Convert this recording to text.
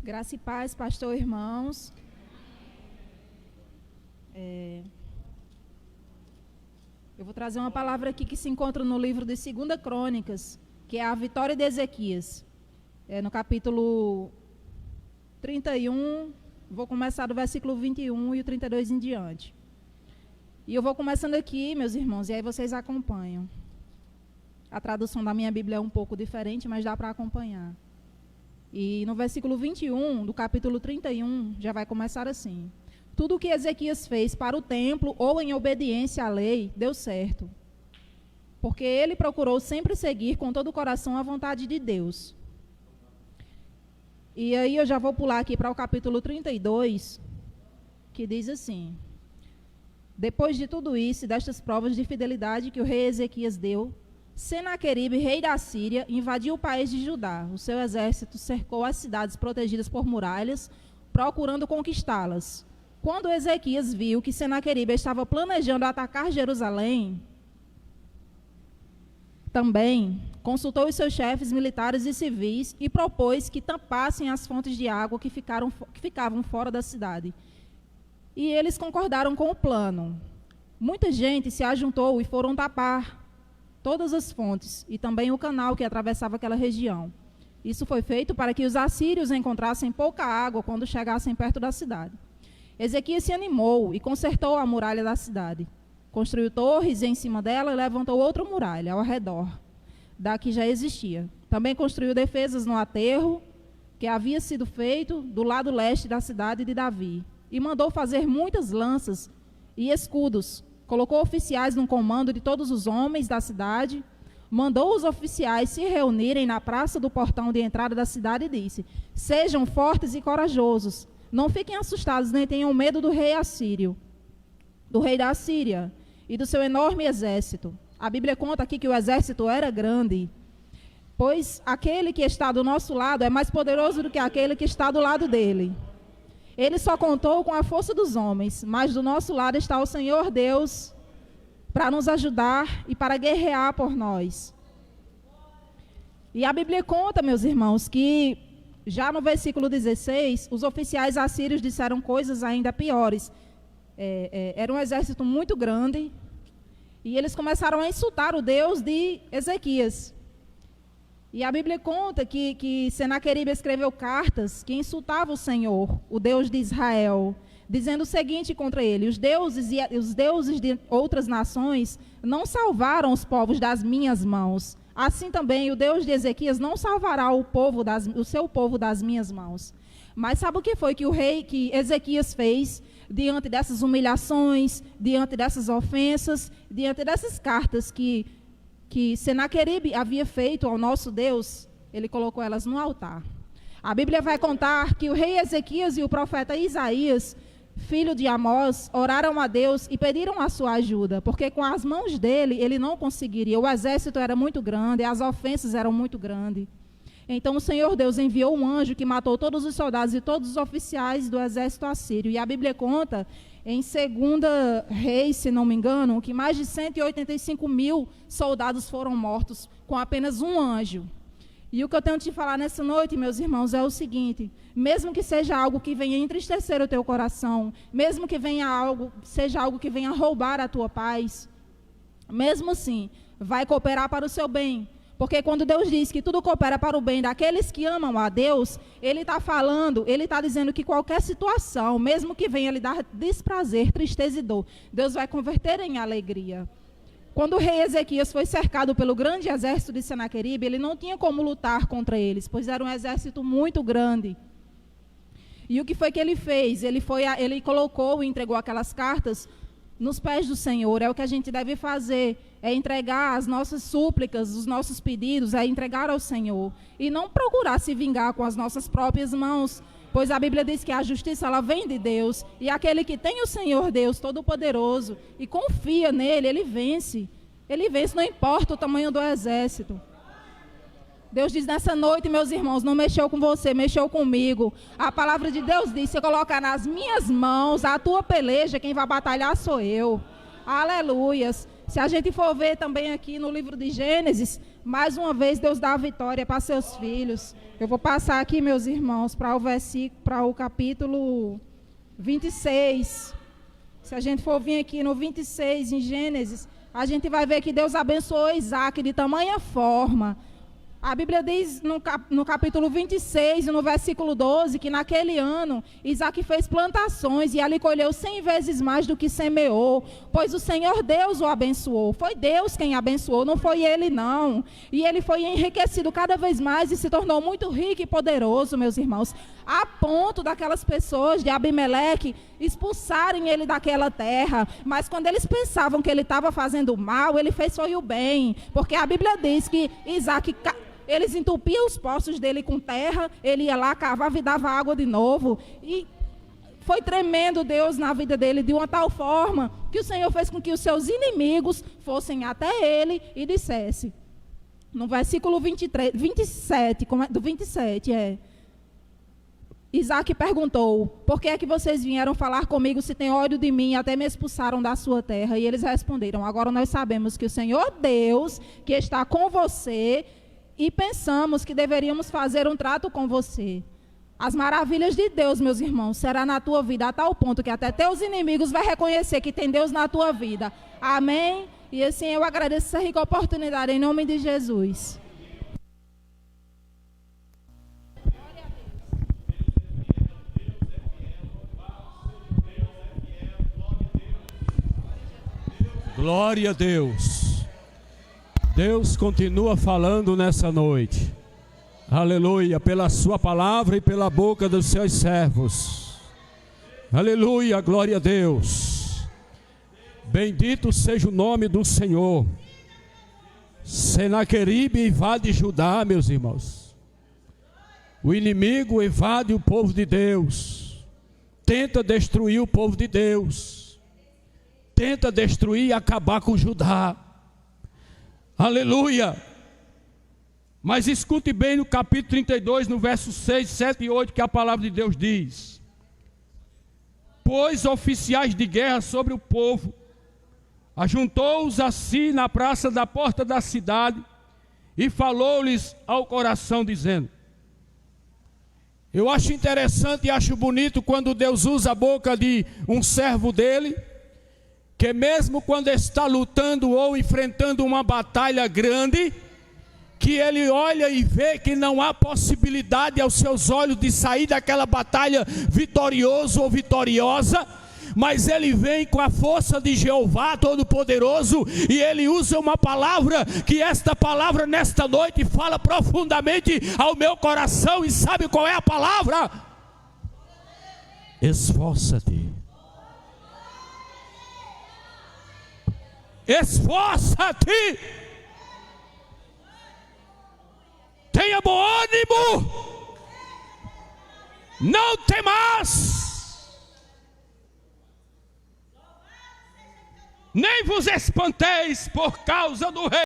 Graça e paz, pastor, irmãos. Eu vou trazer uma palavra aqui que se encontra no livro de 2 Crônicas, que é a vitória de Ezequias. No capítulo 31, vou começar do versículo 21 e o 32 em diante. E eu vou começando aqui, meus irmãos, e aí vocês acompanham. A tradução da minha Bíblia é um pouco diferente, mas dá para acompanhar. E no versículo 21 do capítulo 31, já vai começar assim: tudo o que Ezequias fez para o templo ou em obediência à lei, deu certo. Porque ele procurou sempre seguir com todo o coração a vontade de Deus. E aí eu já vou pular aqui para o capítulo 32, que diz assim: depois de tudo isso e destas provas de fidelidade que o rei Ezequias deu, Senaqueribe, rei da Síria, invadiu o país de Judá. O seu exército cercou as cidades protegidas por muralhas, procurando conquistá-las. Quando Ezequias viu que Senaqueribe estava planejando atacar Jerusalém, também consultou os seus chefes militares e civis e propôs que tampassem as fontes de água que ficavam fora da cidade. E eles concordaram com o plano. Muita gente se ajuntou e foram tapar todas as fontes e também o canal que atravessava aquela região. Isso foi feito para que os assírios encontrassem pouca água quando chegassem perto da cidade. Ezequias se animou e consertou a muralha da cidade. Construiu torres em cima dela e levantou outra muralha ao redor da que já existia. Também construiu defesas no aterro que havia sido feito do lado leste da cidade de Davi. E mandou fazer muitas lanças e escudos. Colocou oficiais no comando de todos os homens da cidade, mandou os oficiais se reunirem na praça do portão de entrada da cidade e disse: sejam fortes e corajosos, não fiquem assustados nem tenham medo do rei assírio, do rei da Síria e do seu enorme exército. A Bíblia conta aqui que o exército era grande, pois aquele que está do nosso lado é mais poderoso do que aquele que está do lado dele. Ele só contou com a força dos homens, mas do nosso lado está o Senhor Deus para nos ajudar e para guerrear por nós. E a Bíblia conta, meus irmãos, que já no versículo 16, os oficiais assírios disseram coisas ainda piores. Era um exército muito grande e eles começaram a insultar o Deus de Ezequias. E a Bíblia conta que Senaqueribe escreveu cartas que insultavam o Senhor, o Deus de Israel, dizendo o seguinte contra ele: os deuses de outras nações não salvaram os povos das minhas mãos. Assim também o Deus de Ezequias não salvará o seu povo das minhas mãos. Mas sabe o que foi que Ezequias fez diante dessas humilhações, diante dessas ofensas, diante dessas cartas que Senaqueribe havia feito ao nosso Deus? Ele colocou elas no altar. A Bíblia vai contar que o rei Ezequias e o profeta Isaías, filho de Amós, oraram a Deus e pediram a sua ajuda, porque com as mãos dele ele não conseguiria. O exército era muito grande, as ofensas eram muito grandes. Então o Senhor Deus enviou um anjo que matou todos os soldados e todos os oficiais do exército assírio. E a Bíblia conta em 2 Reis, se não me engano, que mais de 185 mil soldados foram mortos com apenas um anjo. E o que eu tenho que te falar nessa noite, meus irmãos, é o seguinte: mesmo que seja algo que venha entristecer o teu coração, mesmo que seja algo que venha roubar a tua paz, mesmo assim, vai cooperar para o seu bem. Porque quando Deus diz que tudo coopera para o bem daqueles que amam a Deus, Ele está dizendo que qualquer situação, mesmo que venha lhe dar desprazer, tristeza e dor, Deus vai converter em alegria. Quando o rei Ezequias foi cercado pelo grande exército de Senaqueribe, ele não tinha como lutar contra eles, pois era um exército muito grande. E o que foi que ele fez? Ele colocou e entregou aquelas cartas nos pés do Senhor. É o que a gente deve fazer, é entregar as nossas súplicas, os nossos pedidos, é entregar ao Senhor. E não procurar se vingar com as nossas próprias mãos, pois a Bíblia diz que a justiça ela vem de Deus. E aquele que tem o Senhor Deus Todo-Poderoso e confia nele, ele vence. Ele vence, não importa o tamanho do exército. Deus diz nessa noite, meus irmãos, não mexeu com você, mexeu comigo. A palavra de Deus diz: se colocar nas minhas mãos a tua peleja, quem vai batalhar sou eu. Aleluias. Se a gente for ver também aqui no livro de Gênesis, Mais uma vez, Deus dá a vitória para seus filhos. Eu vou passar aqui, meus irmãos, para o capítulo 26. Se a gente for vir aqui no 26, em Gênesis, a gente vai ver que Deus abençoou Isaac de tamanha forma. A Bíblia diz no capítulo 26, no versículo 12, que naquele ano Isaac fez plantações e ali colheu 100 vezes mais do que semeou, pois o Senhor Deus o abençoou. Foi Deus quem abençoou, não foi ele não. E ele foi enriquecido cada vez mais e se tornou muito rico e poderoso, meus irmãos, a ponto daquelas pessoas de Abimeleque expulsarem ele daquela terra. Mas quando eles pensavam que ele estava fazendo mal, ele fez foi o bem, porque a Bíblia diz que Isaac... Eles entupiam os poços dele com terra, ele ia lá, cavava e dava água de novo. E foi tremendo Deus na vida dele, de uma tal forma, que o Senhor fez com que os seus inimigos fossem até ele e dissessem, no versículo 27, Isaac perguntou, por que é que vocês vieram falar comigo se tem ódio de mim e até me expulsaram da sua terra? E eles responderam, agora nós sabemos que o Senhor Deus, que está com você, e pensamos que deveríamos fazer um trato com você. As maravilhas de Deus, meus irmãos, será na tua vida a tal ponto que até teus inimigos vão reconhecer que tem Deus na tua vida. Amém? E assim eu agradeço essa rica oportunidade em nome de Jesus. Glória a Deus. Deus continua falando nessa noite, aleluia, pela sua palavra e pela boca dos seus servos, aleluia, glória a Deus. Bendito seja o nome do Senhor. Senaqueribe invade Judá, meus irmãos. O inimigo invade o povo de Deus, tenta destruir o povo de Deus, tenta destruir e acabar com Judá. Aleluia. Mas escute bem no capítulo 32, no verso 6, 7 e 8, que a palavra de Deus diz: pôs oficiais de guerra sobre o povo, ajuntou-os a si na praça da porta da cidade, e falou-lhes ao coração, dizendo... Eu acho interessante e acho bonito quando Deus usa a boca de um servo dele, que mesmo quando está lutando ou enfrentando uma batalha grande, que ele olha e vê que não há possibilidade aos seus olhos de sair daquela batalha vitorioso ou vitoriosa, mas ele vem com a força de Jeová Todo-Poderoso e ele usa uma palavra, que esta palavra nesta noite fala profundamente ao meu coração. E sabe qual é a palavra? Esforça-te. Esforça-te, tenha bom ânimo, não temas, nem vos espanteis por causa do rei.